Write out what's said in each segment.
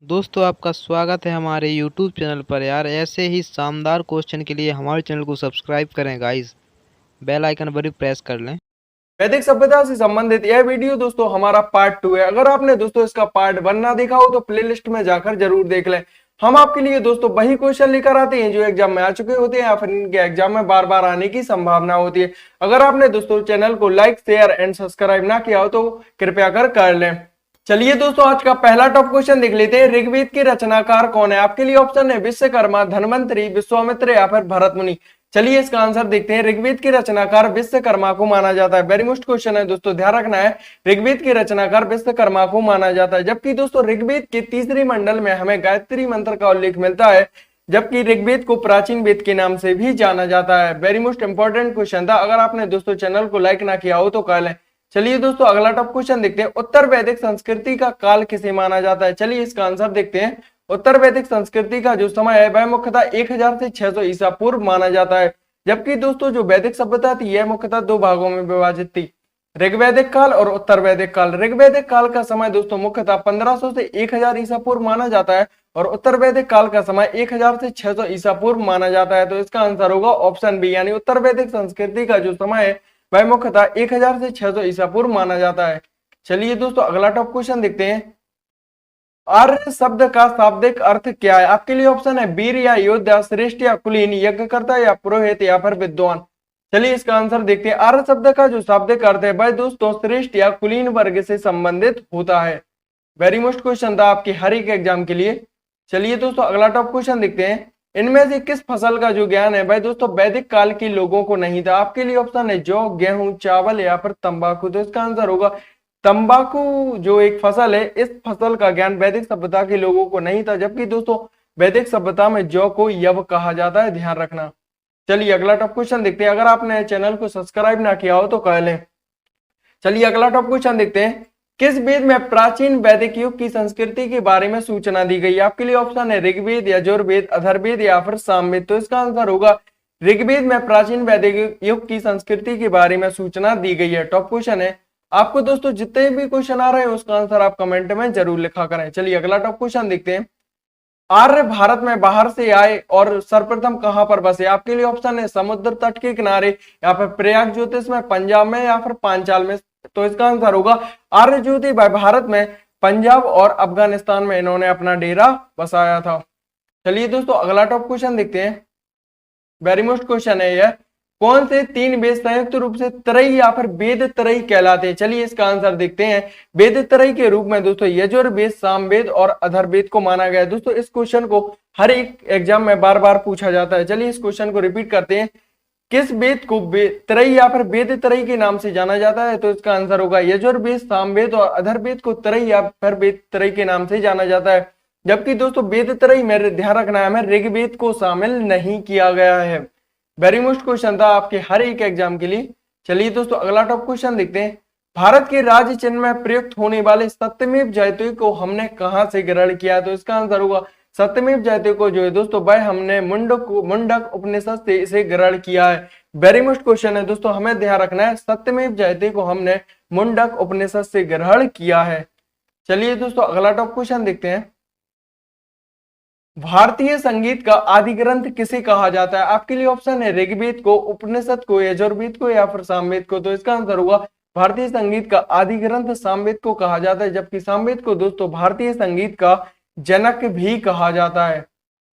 दोस्तों आपका स्वागत है हमारे YouTube चैनल पर। यार ऐसे ही शानदार क्वेश्चन के लिए हमारे चैनल को सब्सक्राइब करें गाइस। बेल आइकन पर भी प्रेस कर लें। वैदिक सभ्यता से संबंधित यह वीडियो दोस्तों हमारा पार्ट 2 है। अगर आपने दोस्तों इसका पार्ट 1 ना देखा हो तो प्लेलिस्ट में जाकर जरूर देख लें। हम आपके लिए दोस्तों वही क्वेश्चन लेकर आते हैं जो एग्जाम में आ चुके होते हैं या फिर इनके एग्जाम में बार बार आने की संभावना होती है। अगर आपने दोस्तों चैनल को लाइक शेयर एंड सब्सक्राइब ना किया हो तो कृपया कर लें। चलिए दोस्तों आज का पहला टॉप क्वेश्चन देख लेते हैं। ऋग्वेद के रचनाकार कौन है? आपके लिए ऑप्शन है विश्वकर्मा, धन्वंतरि, विश्वामित्र या फिर भरत मुनि। चलिए इसका आंसर देखते हैं। ऋग्वेद के रचनाकार विश्वकर्मा को माना जाता है। वेरी मोस्ट क्वेश्चन है दोस्तों, ध्यान रखना है। ऋग्वेद के रचनाकार विश्वकर्मा को माना जाता है। जबकि दोस्तों ऋग्वेद के तीसरे मंडल में हमें गायत्री मंत्र का उल्लेख मिलता है, जबकि ऋग्वेद को प्राचीन वेद के नाम से भी जाना जाता है। वेरी मोस्ट इंपॉर्टेंट क्वेश्चन था। अगर आपने दोस्तों चैनल को लाइक ना किया हो तो कर लें। चलिए दोस्तों अगला टॉप क्वेश्चन देखते हैं। उत्तर वैदिक संस्कृति का काल किसे माना जाता है? चलिए इसका आंसर देखते हैं। उत्तर वैदिक संस्कृति का जो समय है वह मुख्यतः 1000 से 600 ईसा पूर्व माना जाता है। जबकि दोस्तों जो वैदिक सभ्यता थी यह मुख्यतः दो भागों में विभाजित थी, ऋग्वैदिक काल और उत्तर वैदिक काल। ऋग्वैदिक काल का समय दोस्तों मुख्यतः 1500 से 1000 ईसा पूर्व माना जाता है और उत्तर वैदिक काल का समय 1000 से 600 ईसा पूर्व माना जाता है। तो इसका आंसर होगा ऑप्शन बी, यानी उत्तर वैदिक संस्कृति का जो समय है वह मुख्यतः 1000 से 600 ईसा पूर्व माना जाता है। चलिए दोस्तों अगला टॉप क्वेश्चन देखते हैं। आर्य शब्द का शाब्दिक अर्थ क्या है? आपके लिए ऑप्शन है वीर या योद्धा, श्रेष्ठ या कुलीन, यज्ञकर्ता या पुरोहित या फिर विद्वान। चलिए इसका आंसर देखते हैं। आर्य शब्द का जो शाब्दिक अर्थ है वह दोस्तों श्रेष्ठ या कुलीन वर्ग से संबंधित होता है। वेरी मोस्ट क्वेश्चन था आपके हर एक एग्जाम के लिए। चलिए दोस्तों अगला टॉप क्वेश्चन देखते हैं। इनमें से किस फसल का जो ज्ञान है वह दोस्तों वैदिक काल के लोगों को नहीं था? आपके लिए ऑप्शन है जौ, गेहूं, चावल या फिर तंबाकू। तो इसका आंसर होगा तंबाकू जो एक फसल है, इस फसल का ज्ञान वैदिक सभ्यता के लोगों को नहीं था। जबकि दोस्तों वैदिक सभ्यता में जौ को यव कहा जाता है, ध्यान रखना। चलिए अगला टॉप क्वेश्चन देखते हैं। अगर आपने चैनल को सब्सक्राइब ना किया हो तो कर लें। चलिए अगला टॉप क्वेश्चन देखते हैं। किस वेद में प्राचीन वैदिक युग की संस्कृति के बारे में सूचना दी गई? आपके लिए ऑप्शन है ऋग्वेद, यजुर्वेद, अथर्ववेद या फिर सामवेद। तो इसका आंसर होगा ऋग्वेद में प्राचीन वैदिक युग की संस्कृति के बारे में सूचना दी गई है। टॉप क्वेश्चन है। आपको दोस्तों जितने भी क्वेश्चन आ रहे हैं उसका आंसर आप कमेंट में जरूर लिखा करें। चलिए अगला टॉप क्वेश्चन देखते हैं। आर्य भारत में बाहर से आए और सर्वप्रथम कहां पर बसे? आपके लिए ऑप्शन है समुद्र तट के किनारे या फिर प्रयाग ज्योतिष में, पंजाब में या फिर पांचाल में। तो इसका आंसर होगा आर्य ज्योति भारत में पंजाब और अफगानिस्तान में इन्होंने अपना डेरा बसाया था। चलिए दोस्तों अगला टॉप क्वेश्चन देखते हैं। वेरी मोस्ट क्वेश्चन है यह। कौन से तीन वेद संयुक्त रूप से त्रयी या फिर वेद त्रयी कहलाते हैं? चलिए इसका आंसर देखते हैं। वेद त्रयी के रूप में दोस्तों यजुर्वेद, सामवेद और अथर्ववेद को माना गया है। दोस्तों इस क्वेश्चन को हर एक एग्जाम में बार बार पूछा जाता है। चलिए इस क्वेश्चन को रिपीट करते हैं। किस वेद को त्रयी या फिर वेद त्रयी के नाम से जाना जाता है? तो इसका आंसर होगा यजुर्वेद, सामवेद और अथर्ववेद को त्रयी या फिर वेद त्रयी के नाम से जाना जाता है। जबकि दोस्तों वेद त्रयी में ध्यान रखना है हमें ऋग्वेद को शामिल नहीं किया गया है। वेरी मोस्ट क्वेश्चन था आपके हर एक एग्जाम के लिए। चलिए दोस्तों अगला टॉप क्वेश्चन देखते हैं। भारत के राज्य चिन्ह में प्रयुक्त होने वाले सत्यमेव जयते को हमने कहां से ग्रहण किया? तो इसका आंसर होगा सत्यमेव जयते को जो है दोस्तों वह हमने मुंडक उपनिषद से इसे ग्रहण किया है। वेरी मोस्ट क्वेश्चन है दोस्तों, हमें ध्यान रखना है सत्यमेव जयते को हमने मुंडक उपनिषद से ग्रहण किया है। चलिए दोस्तों अगला टॉप क्वेश्चन देखते हैं। भारतीय संगीत का आदि ग्रंथ किसे कहा जाता है? आपके लिए ऑप्शन है ऋग्वेद को, उपनिषद को, यजुर्वेद को या फिर सामवेद को। तो इसका आंसर होगा भारतीय संगीत का आदि ग्रंथ सामवेद को कहा जाता है। जबकि सामवेद को दोस्तों भारतीय संगीत का जनक भी कहा जाता है।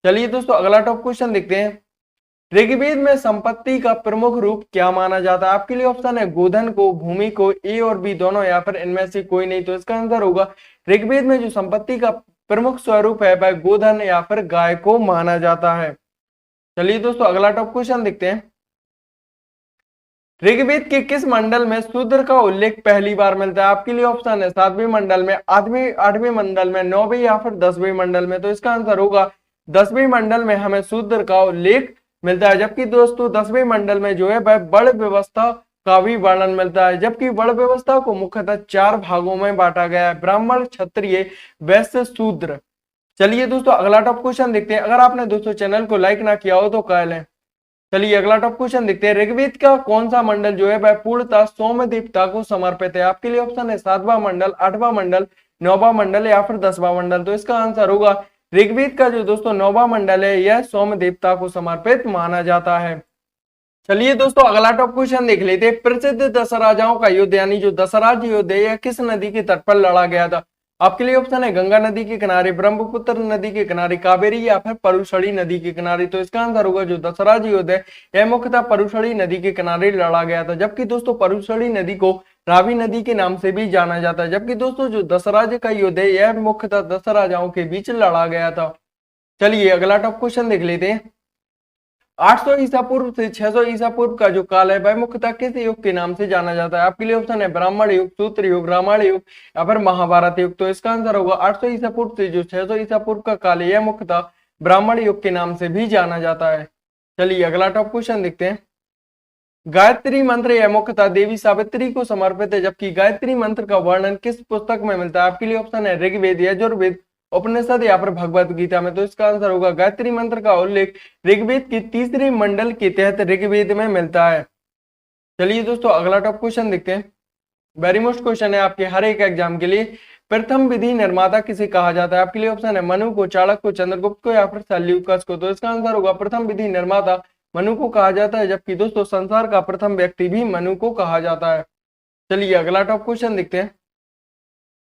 चलिए दोस्तों अगला टॉप क्वेश्चन देखते हैं। ऋग्वेद में संपत्ति का प्रमुख रूप क्या माना जाता है? आपके लिए ऑप्शन है गोधन को, भूमि को, ए और बी दोनों या फिर इनमें से कोई नहीं। तो इसका आंसर होगा ऋग्वेद में जो संपत्ति का प्रमुख स्वरूप है वह गोधन या फिर गाय को माना जाता है। चलिए दोस्तों अगला टॉप क्वेश्चन देखते हैं। ऋग्वेद के किस मंडल में शूद्र का उल्लेख पहली बार मिलता है? आपके लिए ऑप्शन है 7वें मंडल में, 8वें मंडल में, 9वें या फिर 10वें मंडल में। तो इसका आंसर होगा 10वें मंडल में हमें शूद्र का उल्लेख मिलता है। जबकि दोस्तों 10वें मंडल में जो है वह वर्ण व्यवस्था का भी वर्णन मिलता है। जबकि वर्ण व्यवस्था को मुख्यतः 4 भागों में बांटा गया है, ब्राह्मण, क्षत्रिय, वैश्य, शूद्र। चलिए दोस्तों अगला टॉप क्वेश्चन देखते हैं। अगर आपने दोस्तों चैनल को लाइक ना किया हो तो कर लें। चलिए अगला टॉप क्वेश्चन देखते हैं। ऋग्वेद का कौन सा मंडल जो है वह पूर्णतः सौम्य देवता को समर्पित है? आपके लिए ऑप्शन है 7वां मंडल, 8वां मंडल, नौवां मंडल या फिर 10वां मंडल? तो इसका आंसर होगा ऋग्वेद का जो दोस्तों 9वां मंडल है यह सोम देवता को समर्पित माना जाता है। चलिए दोस्तों अगला टॉप क्वेश्चन देख लेते हैं। प्रसिद्ध 10 राजाओं का युद्ध यानी जो 10 राज्य युद्ध है यह किस नदी के तट पर लड़ा गया था? आपके लिए ऑप्शन है गंगा नदी के किनारे, ब्रह्मपुत्र नदी के किनारे, कावेरी या फिर परुशड़ी नदी के किनारे। तो इसका आंसर होगा जो 10 राज्य युद्ध है यह मुख्यतः परुशड़ी नदी के किनारे लड़ा गया था। जबकि दोस्तों परुशड़ी नदी को रावी नदी के नाम से भी जाना जाता है। जबकि दोस्तों जो 10 राज्य का युद्ध है यह मुख्यतः 10 राजाओं के बीच लड़ा गया था। चलिए अगला टॉप क्वेश्चन देख लेते हैं। 800 ईसा पूर्व से 600 ईसा पूर्व का जो काल है वह मुख्यतः किस युग के नाम से जाना जाता है? आपके लिए ऑप्शन है ब्राह्मण युग, सूत्र युग, रामायण युग या फिर महाभारत युग। तो इसका आंसर होगा 800 ईसा पूर्व से जो 600 ईसा पूर्व का काल है यह मुख्यतः ब्राह्मण युग के नाम से भी जाना जाता है। चलिए अगला टॉप क्वेश्चन देखते हैं। गायत्री मंत्र यह मुख्यतः देवी सावित्री को समर्पित है। जबकि गायत्री मंत्र का वर्णन किस पुस्तक में मिलता है? आपके लिए ऑप्शन है ऋग्वेद, यजुर्वेद, उपनिषद या फिर भगवत गीता में। तो इसका आंसर होगा गायत्री मंत्र का उल्लेख ऋग्वेद की 3री मंडल के तहत ऋग्वेद में मिलता है। चलिए दोस्तों अगला टॉप क्वेश्चन देखते हैं। वेरी मोस्ट क्वेश्चन है आपके हर एक एग्जाम के लिए। प्रथम विधि निर्माता किसे कहा जाता है? आपके लिए ऑप्शन है मनु को, चाणक्य को, चंद्रगुप्त को या फिर सेल्यूकस को। तो इसका आंसर होगा प्रथम विधि निर्माता मनु को कहा जाता है। जबकि दोस्तों संसार का प्रथम व्यक्ति भी मनु को कहा जाता है। चलिए अगला टॉप क्वेश्चन देखते हैं।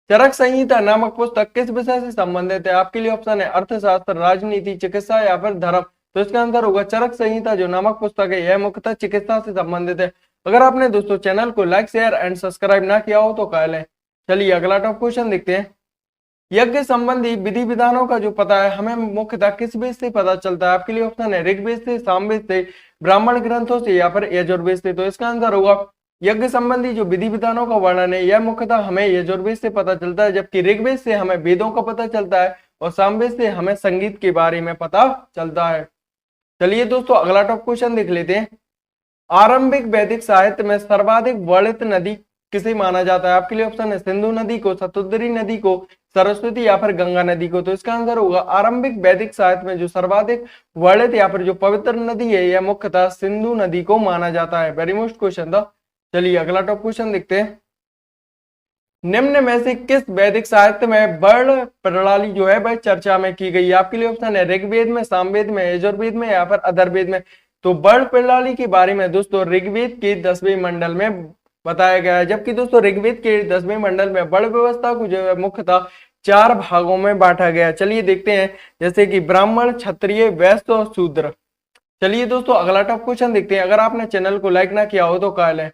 चरक संहिता नामक पुस्तक किस विषय से संबंधित है? आपके लिए ऑप्शन है अर्थशास्त्र, राजनीति, चिकित्सा या फिर धर्म। तो इसका आंसर होगा चरक संहिता जो नामक पुस्तक है यह मुख्यतः चिकित्सा से संबंधित है। अगर आपने दोस्तों चैनल को लाइक, शेयर एंड सब्सक्राइब ना किया हो तो कर लें। चलिए अगला टॉप क्वेश्चन देखते हैं। यज्ञ संबंधी विधि विधानों का जो पता है हमें मुख्यतः किस वेद से पता चलता है? आपके लिए ऑप्शन है ऋग्वेद से, सामवेद से, ब्राह्मण ग्रंथों से या फिर यजुर्वेद से। तो इसका आंसर होगा यज्ञ संबंधी जो विधि विधानों का वर्णन है यह मुख्यतः हमें यजुर्वेद से पता चलता है। जबकि ऋग्वेद से हमें वेदों का पता चलता है और सामवेद से हमें संगीत के बारे में पता चलता है। चलिए दोस्तों अगला टॉप क्वेश्चन देख लेते हैं। आरंभिक वैदिक साहित्य में सर्वाधिक वर्णित नदी किसे माना जाता है? आपके लिए ऑप्शन है सिंधु नदी को, शतुद्री नदी को, सरस्वती या फिर गंगा नदी को। तो इसका आंसर होगा आरंभिक वैदिक साहित्य में जो सर्वाधिक वर्णित या फिर जो पवित्र नदी है यह मुख्यतः सिंधु नदी को माना जाता है। वेरी मोस्ट क्वेश्चन था। चलिए अगला टॉप क्वेश्चन देखते हैं। निम्न में से किस वैदिक साहित्य में वर्ण प्रणाली जो है वह चर्चा में की गई है? आपके लिए ऑप्शन है ऋग्वेद में, सामवेद में, यजुर्वेद में या फिर अथर्ववेद में। तो वर्ण प्रणाली के बारे में दोस्तों ऋग्वेद के 10वें मंडल में बताया गया है। जबकि दोस्तों ऋग्वेद के 10वें मंडल में वर्ण व्यवस्था को जो है मुख्यतः 4 भागों में बांटा गया। चलिए देखते हैं जैसे कि ब्राह्मण, क्षत्रिय, वैश्य और शूद्र। चलिए दोस्तों अगला टॉप क्वेश्चन देखते हैं। अगर आपने चैनल को लाइक ना किया हो तो कर लें।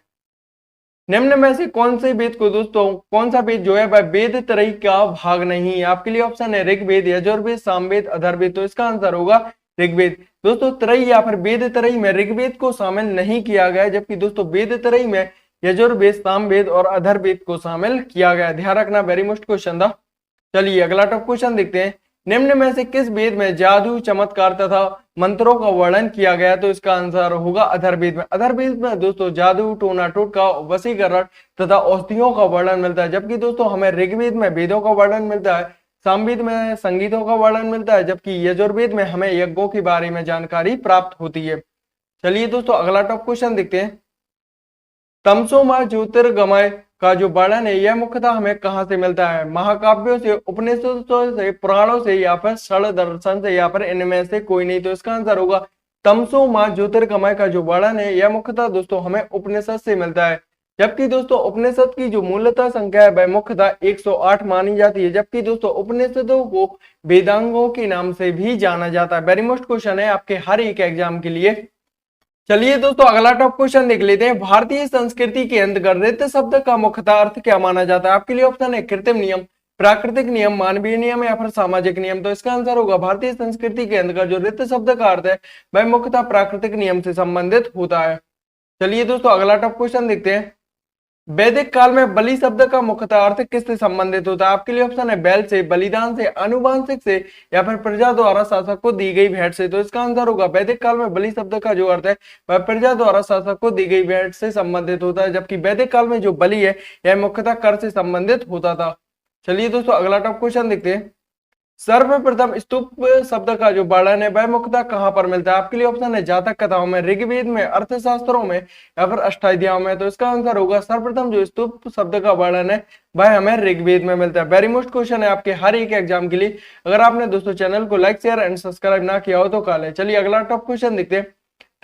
निम्न में से कौन से वेद को दोस्तों कौन सा वेद जो है वह वेद त्रयी का भाग नहीं है? आपके लिए ऑप्शन है ऋग्वेद, यजुर्वेद, सामवेद, अथर्ववेद। तो इसका आंसर होगा ऋग्वेद। दोस्तों त्रयी या फिर वेद त्रयी में ऋग्वेद को शामिल नहीं किया गया। जबकि दोस्तों वेद त्रयी में यजुर्वेद, सामवेद और अथर्ववेद को शामिल किया गया। ध्यान रखना, वेरी मोस्ट क्वेश्चन था। चलिए अगला टॉप क्वेश्चन देखते हैं। निम्न में से किस वेद में जादू, चमत्कार तथा मंत्रों का वर्णन किया गया? तो इसका आंसर होगा अथर्ववेद में। अथर्ववेद में दोस्तों जादू, टोना टोटका, वशीकरण तथा औषधियों का वर्णन मिलता है। जबकि दोस्तों हमें ऋग्वेद में वेदों का वर्णन मिलता है, सामवेद में संगीतों का वर्णन मिलता है, जबकि यजुर्वेद में हमें यज्ञों के बारे में जानकारी प्राप्त होती है। चलिए दोस्तों अगला टॉप क्वेश्चन देखते हैं। तमसोमा ज्योतिर्गमय का जो वर्णन है यह मुख्यतः हमें कहां से मिलता है? महाकाव्यों से, उपनिषदों से, पुराणों से या फिर षड दर्शन से या फिर इनमें से कोई नहीं। तो इसका आंसर होगा तमसोमा ज्योतिर्गमय का जो वर्णन है यह मुख्यतः दोस्तों हमें उपनिषद से मिलता है। जबकि दोस्तों उपनिषद की जो मूलतः संख्या है वह मुख्यतः 108 मानी जाती है। जबकि दोस्तों उपनिषदों को वेदांगों के नाम से भी जाना जाता है। वेरी मोस्ट क्वेश्चन है आपके हर एक एग्जाम के लिए। चलिए दोस्तों अगला टॉप क्वेश्चन देख लेते हैं। भारतीय संस्कृति के अंतर्गत ऋत शब्द का मुख्यतः अर्थ क्या माना जाता है? आपके लिए ऑप्शन है कृत्रिम नियम, प्राकृतिक नियम, मानवीय नियम या फिर सामाजिक नियम। तो इसका आंसर होगा भारतीय संस्कृति के अंतर्गत जो ऋत शब्द का अर्थ है वह मुख्यतः प्राकृतिक नियम से संबंधित होता है। चलिए दोस्तों अगला टॉप क्वेश्चन देखते हैं। वैदिक काल में बलि शब्द का मुख्यतः अर्थ किससे संबंधित होता है? आपके लिए ऑप्शन है बैल से, बलिदान से, आनुवांशिक से या फिर प्रजा द्वारा शासक को दी गई भेंट से। तो इसका आंसर होगा वैदिक काल में बलि शब्द का जो अर्थ है वह प्रजा द्वारा शासक को दी गई भेंट से संबंधित होता है। जबकि वैदिक काल में जो बलि है यह मुख्यतः कर से संबंधित होता था। चलिए दोस्तों अगला टॉप क्वेश्चन देखते हैं। सर्वप्रथम स्तूप शब्द का जो वर्णन है वह मुख्यतः कहाँ पर मिलता है? आपके लिए ऑप्शन है जातक कथाओं में, ऋग्वेद में, अर्थशास्त्रों में या फिर अष्टाध्यायी में। तो इसका आंसर होगा सर्वप्रथम जो स्तूप शब्द का वर्णन है वह हमें ऋग्वेद में मिलता है। वेरी मोस्ट क्वेश्चन है आपके हर एक एग्जाम के लिए। अगर आपने दोस्तों चैनल को लाइक शेयर एंड सब्सक्राइब ना किया हो तो कर ले। चलिए अगला टॉप क्वेश्चन देखते हैं।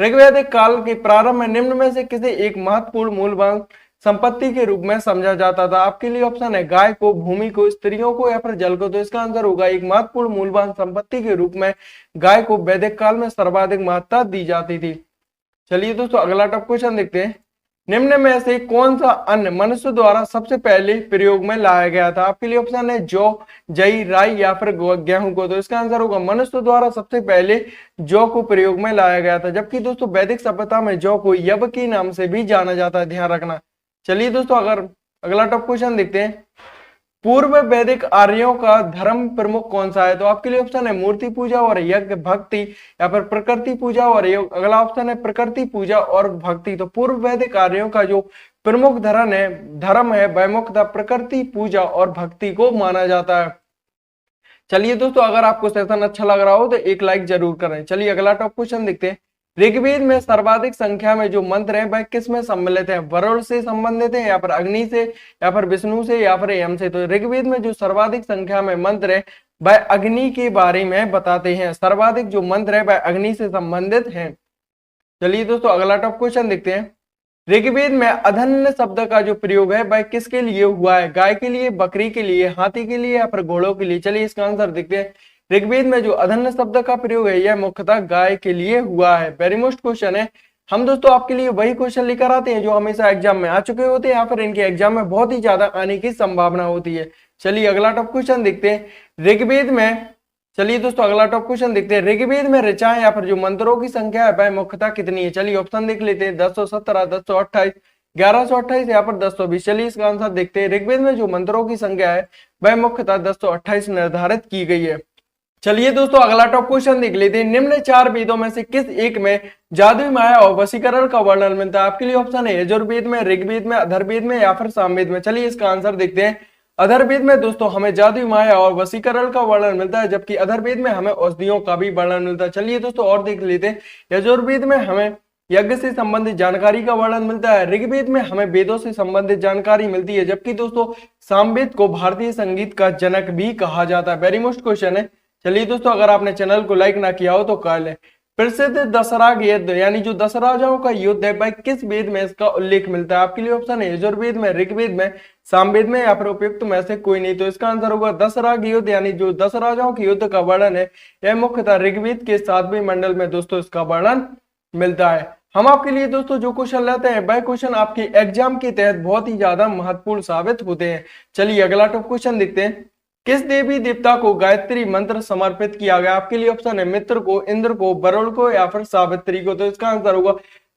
ऋग्वैदिक काल के प्रारंभ में निम्न में से किसी एक महत्वपूर्ण मूल्यवान संपत्ति के रूप में समझा जाता था? आपके लिए ऑप्शन है गाय को, भूमि को, स्त्रियों को या फिर जल को। तो इसका आंसर होगा एक महत्वपूर्ण मूल्यवान संपत्ति के रूप में गाय को वैदिक काल में सर्वाधिक महत्ता दी जाती थी। चलिए दोस्तों अगला टॉप क्वेश्चन देखते हैं। निम्न में से कौन सा अन्न मनुष्य द्वारा सबसे पहले प्रयोग में लाया गया था? आपके लिए ऑप्शन है जौ, जई, राई या फिर गेहूं को। तो इसका आंसर होगा मनुष्य द्वारा सबसे पहले जौ को प्रयोग में लाया गया था। जबकि दोस्तों वैदिक सभ्यता में जौ को यव के नाम से भी जाना जाता है, ध्यान रखना। चलिए दोस्तों अगर अगला टॉप क्वेश्चन देखते हैं। पूर्व वैदिक आर्यों का धर्म प्रमुख कौन सा है? तो आपके लिए ऑप्शन है मूर्ति पूजा और यज्ञ भक्ति या फिर प्रकृति पूजा और योग। अगला ऑप्शन है प्रकृति पूजा और भक्ति। तो पूर्व वैदिक आर्यों का जो प्रमुख धर्म है वह मुख्यतः प्रकृति पूजा और भक्ति को माना जाता है। चलिए दोस्तों अगर आपको सेशन अच्छा लग रहा हो तो एक लाइक जरूर करें। चलिए अगला टॉप क्वेश्चन देखते हैं। ऋग्वेद में सर्वाधिक संख्या में जो मंत्र हैं वह किस में सम्मिलित है? वरुण से संबंधित है या फिर अग्नि से या फिर विष्णु से या फिर यम से? तो ऋग्वेद में जो सर्वाधिक संख्या में मंत्र है वह अग्नि के बारे में बताते हैं। सर्वाधिक जो मंत्र है वह अग्नि से संबंधित है। चलिए दोस्तों अगला टॉप क्वेश्चन देखते हैं। ऋग्वेद में अधन्य शब्द का जो प्रयोग है वह किसके लिए हुआ है? गाय के लिए, बकरी के लिए, हाथी के लिए या फिर घोड़ों के लिए? चलिए इसका आंसर देखते हैं। ऋग्वेद में जो अधन्य शब्द का प्रयोग है यह मुख्यतः गाय के लिए हुआ है। वेरी मोस्ट क्वेश्चन है। हम दोस्तों आपके लिए वही क्वेश्चन लेकर आते हैं जो हमेशा एग्जाम में आ चुके होते हैं या फिर इनके एग्जाम में बहुत ही ज्यादा आने की संभावना होती है। चलिए अगला टॉप क्वेश्चन देखते हैं। ऋग्वेद में चलिए दोस्तों अगला टॉप क्वेश्चन देखते हैं। ऋग्वेद में ऋचाएं या फिर जो मंत्रों की संख्या है वह मुख्यतः कितनी है? चलिए ऑप्शन देख लेते हैं। 1017, 1028, 1128 या फिर 1020। चलिए इसका आंसर देखते हैं। ऋग्वेद में जो मंत्रों की संख्या है वह मुख्यतः 1028 निर्धारित की गई है। चलिए दोस्तों अगला टॉप क्वेश्चन देख लेते हैं। निम्न चार वेदों में से किस एक में जादुई माया और वशीकरण का वर्णन मिलता है? आपके लिए ऑप्शन है यजुर्वेद में, ऋग्वेद में, अथर्ववेद में या फिर सामवेद में। चलिए इसका आंसर देखते हैं। अथर्ववेद में दोस्तों हमें जादुई माया और वशीकरण का वर्णन मिलता है, जबकि अथर्ववेद में हमें औषधियों का भी वर्णन मिलता है। चलिए दोस्तों और देख लेते हैं। यजुर्वेद में हमें यज्ञ से संबंधित जानकारी का वर्णन मिलता है, ऋग्वेद में हमें वेदों से संबंधित जानकारी मिलती है, जबकि दोस्तों सामवेद को भारतीय संगीत का जनक भी कहा जाता है। वेरी मोस्ट क्वेश्चन है। चलिए दोस्तों अगर आपने चैनल को लाइक ना किया हो तो कर ले। प्रसिद्ध दशराग युद्ध यानी जो 10 राजाओं का युद्ध है भाई किस वेद में इसका उल्लेख मिलता है? आपके लिए ऑप्शन है यजुर्वेद में, ऋग्वेद में, सामवेद में या फिर उपयुक्त में से कोई नहीं। तो इसका आंसर होगा दशराग युद्ध यानी जो 10 राजाओं के युद्ध का वर्णन है यह मुख्यतः ऋग्वेद के 7वें मंडल में दोस्तों इसका वर्णन मिलता है। हम आपके लिए दोस्तों जो क्वेश्चन लाते हैं वह क्वेश्चन आपके एग्जाम के तहत बहुत ही ज्यादा महत्वपूर्ण साबित होते हैं। चलिए अगला टॉप क्वेश्चन देखते हैं। किस देवी देवता को गायत्री मंत्र समर्पित किया गया? आपके लिए ऑप्शन है मित्र को, इंद्र को, वरुण को या फिर सावित्री को। तो इसका आंसर होगा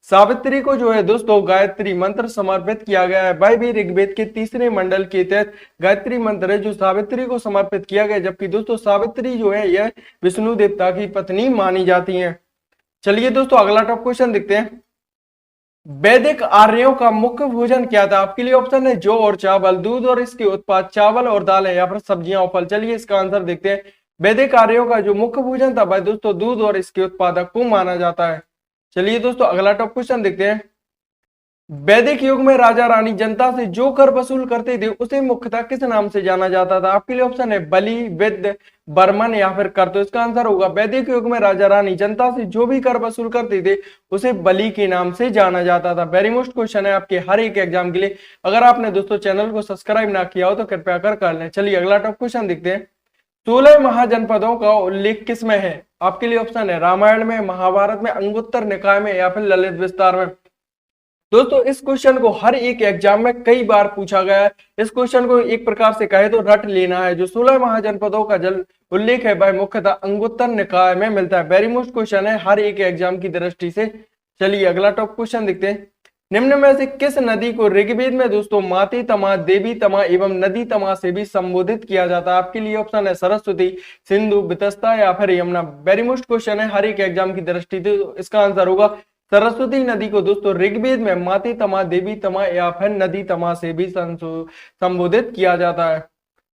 सावित्री को जो है दोस्तों गायत्री मंत्र समर्पित किया गया है। वह भी ऋग्वेद के 3रे मंडल के तहत गायत्री मंत्र है जो सावित्री को समर्पित किया गया, जबकि दोस्तों सावित्री जो है यह विष्णु देवता की पत्नी मानी जाती है। चलिए दोस्तों अगला टॉप क्वेश्चन देखते हैं। वैदिक आर्यों का मुख्य भोजन क्या था? आपके लिए ऑप्शन है जौ और चावल, दूध और इसके उत्पाद, चावल और दालें या फिर सब्जियां और फल। चलिए इसका आंसर देखते हैं। वैदिक आर्यों का जो मुख्य भोजन था वह दोस्तों दूध और इसके उत्पादक को माना जाता है। चलिए दोस्तों अगला टॉप क्वेश्चन देखते हैं। वैदिक युग में राजा रानी जनता से जो कर वसूल करते थे उसे मुख्यतः किस नाम से जाना जाता था? आपके लिए ऑप्शन है बलि, विद्य, बर्मन या फिर कर। तो इसका आंसर होगा वैदिक युग में राजा रानी जनता से जो भी कर वसूल करते थे उसे बलि के नाम से जाना जाता था। वेरी मोस्ट क्वेश्चन है आपके हर एक एग्जाम के लिए। अगर आपने दोस्तों चैनल को सब्सक्राइब ना किया हो तो कृपया कर लें। चलिए अगला टॉप क्वेश्चन देखते हैं। 16 महाजनपदों का उल्लेख किसमें है? आपके लिए ऑप्शन है रामायण में, महाभारत में, अंगुत्तर निकाय में या फिर ललित विस्तार में। दोस्तों इस क्वेश्चन को हर एक एग्जाम में कई बार पूछा गया है। इस क्वेश्चन को एक प्रकार से कहे तो रट लेना है। जो 16 महाजनपदों का जल उल्लेख है वह मुख्यतः अंगुत्तर निकाय में मिलता है। वेरी मोस्ट क्वेश्चन है हर एक एग्जाम की दृष्टि से। चलिए अगला टॉप क्वेश्चन देखते हैं। निम्न में से किस नदी को ऋग्वेद में दोस्तों माती तमा, देवी तमा एवं नदी तमा से भी संबोधित किया जाता है? आपके लिए ऑप्शन है सरस्वती, सिंधु, वितस्ता या फिर यमुना। वेरी मोस्ट क्वेश्चन है हर एक एग्जाम की दृष्टि से। तो इसका आंसर होगा सरस्वती नदी को दोस्तों ऋग्वेद में माती तमा, देवी तमा या फिर नदी तमा से भी संबोधित किया जाता है।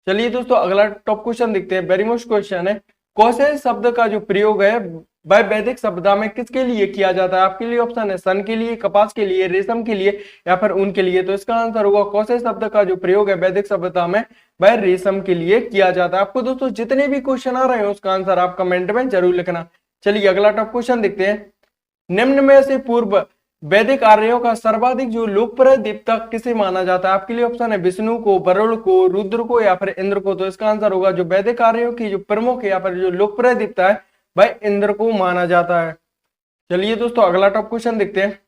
चलिए दोस्तों अगला टॉप क्वेश्चन देखते हैं। वेरी मोस्ट क्वेश्चन है, कौशल शब्द का जो प्रयोग है वह वैदिक सभ्यता में किसके लिए किया जाता है? आपके लिए ऑप्शन है सन के लिए, कपास के लिए, रेशम के लिए या फिर ऊन के लिए। तो इसका आंसर होगा कौशल शब्द का जो प्रयोग है वैदिक सभ्यता में वह रेशम के लिए किया जाता है। आपको दोस्तों जितने भी क्वेश्चन आ रहे हैं उसका आंसर आप कमेंट में जरूर लिखना। चलिए अगला टॉप क्वेश्चन देखते हैं। निम्न में से पूर्व वैदिक आर्यों का सर्वाधिक जो लोकप्रिय देवता किसे माना जाता है? आपके लिए ऑप्शन है विष्णु को, वरुण को, रुद्र को या फिर इंद्र को। तो इसका आंसर होगा जो वैदिक आर्यों की जो प्रमुख या फिर जो लोकप्रिय देवता है वह इंद्र को माना जाता है। चलिए दोस्तों अगला टॉप क्वेश्चन देखते हैं।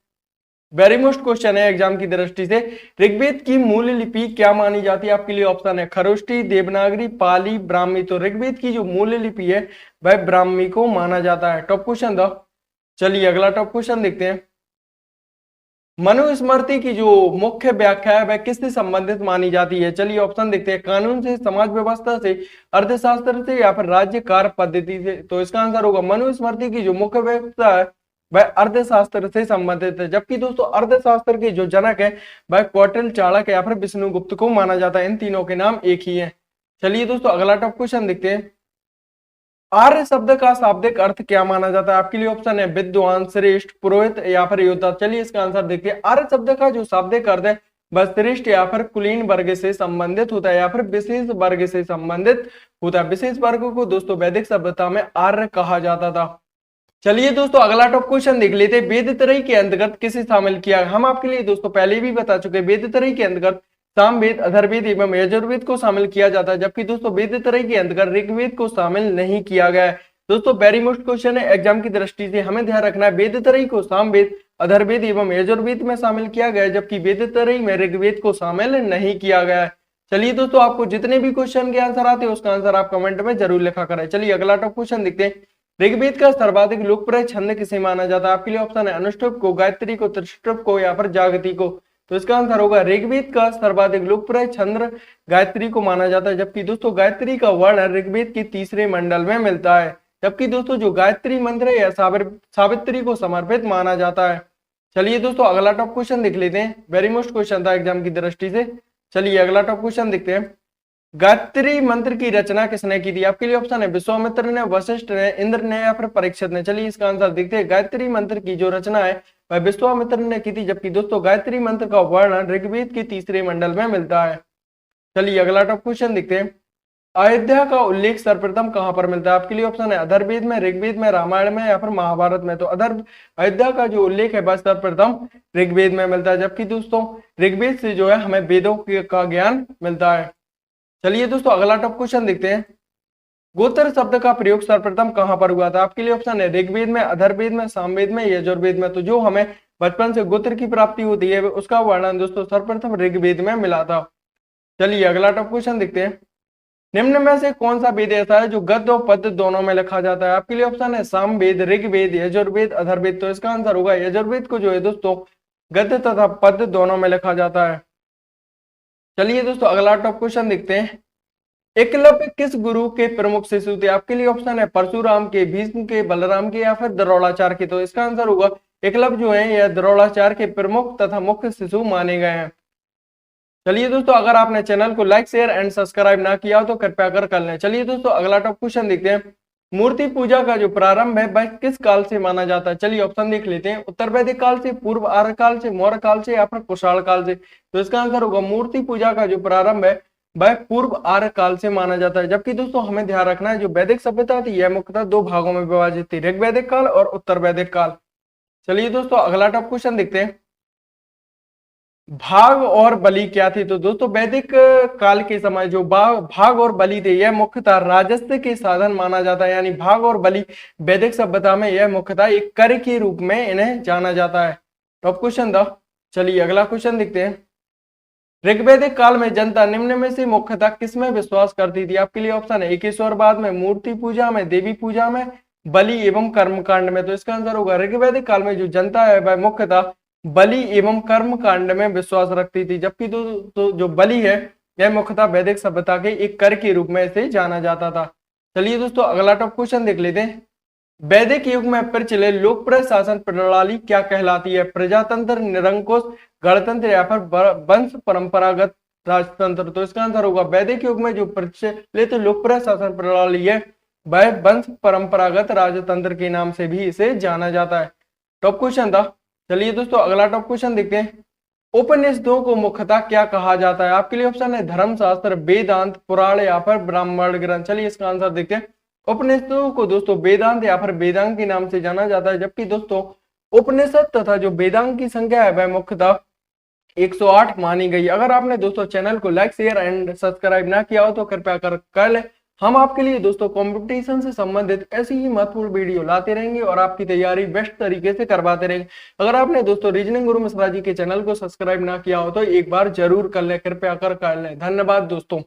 वेरी मोस्ट क्वेश्चन है एग्जाम की दृष्टि से, ऋग्वेद की मूल लिपि क्या मानी जाती है? आपके लिए ऑप्शन है खरोष्टी, देवनागरी, पाली, ब्राह्मी। तो ऋग्वेद की जो मूल लिपि है वह ब्राह्मी को माना जाता है। टॉप क्वेश्चन दो। चलिए अगला टॉप क्वेश्चन देखते हैं। मनुस्मृति की जो मुख्य व्याख्या है वह किससे संबंधित मानी जाती है? चलिए ऑप्शन देखते हैं, कानून से, समाज व्यवस्था से, अर्थशास्त्र से या फिर राज्य कार्य पद्धति से। तो इसका आंसर होगा मनुस्मृति की जो मुख्य व्याख्या है वह अर्थशास्त्र से संबंधित है। जबकि दोस्तों अर्थशास्त्र के जो जनक है वह कौटिल्य, चाणक्य या फिर विष्णुगुप्त को माना जाता है। इन तीनों के नाम एक ही है। चलिए दोस्तों अगला टॉप क्वेश्चन देखते हैं। आर्य शब्द का शाब्दिक अर्थ क्या माना जाता है? आपके लिए ऑप्शन है विद्वान, श्रेष्ठ, पुरोहित या फिर योद्धा। चलिए इसका आंसर देखिए, आर्य शब्द का जो शाब्दिक अर्थ है वह श्रेष्ठ या फिर कुलीन वर्ग से संबंधित होता है या फिर विशेष वर्ग से संबंधित होता है। विशेष वर्ग को दोस्तों वैदिक सभ्यता में आर्य कहा जाता था। चलिए दोस्तों अगला टॉप क्वेश्चन देख लेते हैं। वेद त्रयी के अंतर्गत किसे शामिल किया? हम आपके लिए दोस्तों पहले भी बता चुके, वेद त्रयी के अंतर्गत सामवेद, अथर्ववेद एवं यजुर्वेद को शामिल किया जाता है। जबकि दोस्तों वेद त्रयी के अंतर्गत ऋग्वेद को शामिल नहीं किया गया है। दोस्तों वेरी मोस्ट क्वेश्चन है एग्जाम की दृष्टि से, हमें ध्यान रखना है वेद त्रयी को सामवेद, अथर्ववेद एवं यजुर्वेद में शामिल किया गया है, जबकि वेद त्रयी में ऋग्वेद को शामिल नहीं किया गया है। चलिए दोस्तों आपको जितने भी क्वेश्चन के आंसर आते हैं उसका आंसर आप कमेंट में जरूर लिखा करें। चलिए अगला टॉप क्वेश्चन देखते हैं। ऋग्वेद का सर्वाधिक लोकप्रिय छंद किसे माना जाता है? आपके लिए ऑप्शन है अनुष्टुप को, गायत्री को, त्रिष्टुप को या फिर जागती को। तो इसका आंसर होगा ऋग्वेद का सर्वाधिक लोकप्रिय छंद गायत्री को माना जाता है। जबकि दोस्तों गायत्री का वर्ण ऋग्वेद के तीसरे मंडल में मिलता है। जबकि दोस्तों जो गायत्री मंत्र है सावित्री को समर्पित माना जाता है। चलिए दोस्तों अगला टॉप क्वेश्चन देख लेते हैं। वेरी मोस्ट क्वेश्चन था एग्जाम की दृष्टि से। चलिए अगला टॉप क्वेश्चन देखते हैं। गायत्री मंत्र की रचना किसने की थी? आपके लिए ऑप्शन है विश्वामित्र ने, वशिष्ठ ने, इंद्र ने या फिर परीक्षित ने। चलिए इसका आंसर देखते हैं। गायत्री मंत्र की जो रचना है वह विश्वामित्र ने की थी। जबकि दोस्तों गायत्री मंत्र का वर्णन ऋग्वेद के तीसरे मंडल में मिलता है। चलिए अगला टॉप क्वेश्चन देखते हैं। अयोध्या का उल्लेख सर्वप्रथम कहां पर मिलता है? आपके लिए ऑप्शन है अथर्ववेद में, ऋग्वेद में, रामायण में या फिर महाभारत में। तो अयोध्या का जो उल्लेख है वह सर्वप्रथम ऋग्वेद में मिलता है। जबकि दोस्तों ऋग्वेद से जो है हमें वेदों का ज्ञान मिलता है। चलिए दोस्तों अगला टॉप क्वेश्चन देखते हैं। गोत्र शब्द का प्रयोग सर्वप्रथम कहां पर हुआ था? आपके लिए ऑप्शन है ऋग्वेद में, अथर्ववेद में, सामवेद में, यजुर्वेद में। तो जो हमें बचपन से गोत्र की प्राप्ति होती है उसका वर्णन दोस्तों सर्वप्रथम ऋग्वेद में मिला था। चलिए अगला टॉप क्वेश्चन देखते हैं। निम्न में से कौन सा वेद ऐसा है जो गद्य और पद्य दोनों में लिखा जाता है? आपके लिए ऑप्शन है सामवेद, ऋग्वेद, यजुर्वेद, अथर्ववेद। तो इसका आंसर होगा यजुर्वेद को जो है दोस्तों गद्य तथा पद्य दोनों में लिखा जाता है। चलिए दोस्तों अगला टॉप क्वेश्चन देखते हैं। एकलव्य किस गुरु के प्रमुख शिशु थे? आपके लिए ऑप्शन है परशुराम के, भीष्म के, बलराम के या फिर द्रोणाचार्य के। तो इसका आंसर होगा एकलव्य जो है यह द्रोणाचार्य के प्रमुख तथा मुख्य शिशु माने गए हैं। चलिए दोस्तों अगर आपने चैनल को लाइक, शेयर एंड सब्सक्राइब ना किया हो तो कृपया कर लें। चलिए दोस्तों अगला टॉप क्वेश्चन देखते हैं। मूर्ति पूजा का जो प्रारंभ है वह किस काल से माना जाता है? चलिए ऑप्शन देख लेते हैं। उत्तर वैदिक काल से, पूर्व आर्य काल से, मौर्य काल से या फिर कुषाण काल से। तो इसका आंसर होगा मूर्ति पूजा का जो प्रारंभ है वह पूर्व आर्य काल से माना जाता है। जबकि दोस्तों हमें ध्यान रखना है जो वैदिक सभ्यता थी यह मुख्यतः दो भागों में विभाजित थी, ऋग्वैदिक काल और उत्तर वैदिक काल। चलिए दोस्तों अगला टॉप क्वेश्चन देखते हैं। भाग और बलि क्या थी? तो दोस्तों वैदिक काल के समय जो भाग और बलि थे यह मुख्यतः राजस्व के साधन माना जाता है। यानी भाग और बलि वैदिक सभ्यता में यह मुख्यतः एक कर के रूप में इन्हें जाना जाता है। टॉप क्वेश्चन था। चलिए अगला क्वेश्चन देखते हैं। ऋग्वैदिक काल में जनता निम्न में से मुख्यतः किसमें विश्वास करती थी? आपके लिए ऑप्शन है एकेश्वरवाद में, मूर्ति पूजा में, देवी पूजा में, बलि एवं कर्मकांड में। तो इसका आंसर होगा ऋग्वैदिक काल में जो जनता है वह मुख्यतः बलि एवं कर्म कांड में विश्वास रखती थी। जबकि तो जो बलि है यह मुख्यतः वैदिक सभ्यता के एक कर के रूप में इसे जाना जाता था। चलिए दोस्तों अगला टॉप क्वेश्चन देख लेते हैं। वैदिक युग में प्रचलित लोकप्रिय शासन प्रणाली क्या कहलाती है? प्रजातंत्र, निरंकुश, गणतंत्र या फिर वंश परंपरागत राजतंत्र। तो इसका आंसर होगा वैदिक युग में जो प्रचलित लोकप्रिय शासन प्रणाली है वह वंश परंपरागत राजतंत्र के नाम से भी इसे जाना जाता है। टॉप क्वेश्चन था। चलिए दोस्तों अगला टॉप क्वेश्चन देखते हैं। उपनिषदों को मुख्यतः क्या कहा जाता है? आपके लिए ऑप्शन है धर्मशास्त्र, वेदांत, पुराण या फिर ब्राह्मण ग्रंथ। चलिए इसका आंसर देखते हैं। उपनिषदों को दोस्तों वेदांत या फिर वेदांग के नाम से जाना जाता है, जबकि दोस्तों उपनिषद तथा जो वेदांग की संख्या है वह मुख्यतः 108 मानी गई। अगर आपने दोस्तों चैनल को लाइक शेयर एंड सब्सक्राइब ना किया हो तो कृपया कर ले। हम आपके लिए दोस्तों कंपटीशन से संबंधित ऐसी ही महत्वपूर्ण वीडियो लाते रहेंगे और आपकी तैयारी बेस्ट तरीके से करवाते रहेंगे। अगर आपने दोस्तों रीजनिंग गुरु मिश्रा जी के चैनल को सब्सक्राइब ना किया हो तो एक बार जरूर कर ले, कृपया कर ले। धन्यवाद दोस्तों।